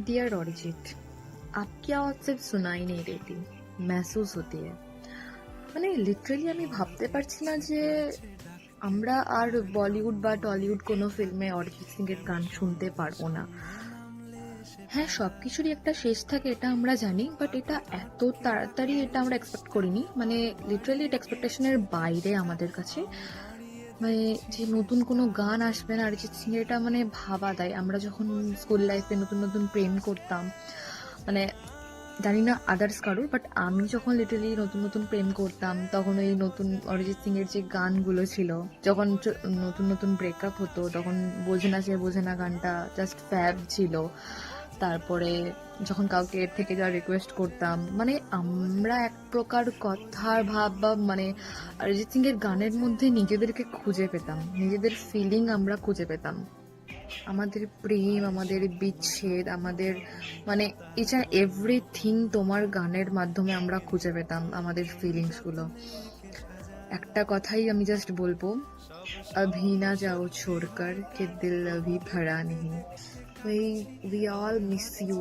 Dear Arijit, आपकी आवाज सिर्फ सुनाई नहीं देती, महसूस होती है। মানে লিটারালি আমি ভাবতে পারছি না যে আমরা আর বলিউড বা টলিউড কোনো ফিল্মে অরিজিৎ সিং এর গান শুনতে পারবো না। হ্যাঁ, সবকিছুরই একটা শেষ থাকে, এটা আমরা জানি, বাট এটা এত তাড়াতাড়ি এটা আমরা এক্সপেক্ট করিনি। মানে লিটারালি এটা এক্সপেকটেশনের বাইরে আমাদের কাছে। মানে যে নতুন কোনো গান আসবে না অরিজিৎ সিং এর, এটা মানে ভাবা দেয়। আমরা যখন স্কুল লাইফে নতুন নতুন প্রেম করতাম, মানে জানি না আদার্স কারোর, বাট আমি যখন লিটারালি নতুন নতুন প্রেম করতাম তখন ওই নতুন অরিজিৎ সিং এর যে গানগুলো ছিল, যখন নতুন নতুন ব্রেকআপ হতো তখন বোঝে না সে বোঝে না গানটা জাস্ট ফ্যাব ছিল। তারপরে যখন কাউকে এর থেকে যা রিকোয়েস্ট করতাম, মানে আমরা এক প্রকার কথার ভাব বা মানে অরিজিৎ সিং এর গানের মধ্যে নিজেদেরকে খুঁজে পেতাম, নিজেদের ফিলিং আমরা খুঁজে পেতাম। আমাদের প্রেম, আমাদের বিচ্ছেদ, আমাদের মানে ইচ অ্যান্ড এভরিথিং তোমার গানের মাধ্যমে আমরা খুঁজে পেতাম আমাদের ফিলিংসগুলো। একটা কথাই আমি জাস্ট বলবো, अभी ना जाओ छोड़कर कि दिल अभी भरा नहीं। we we all miss you।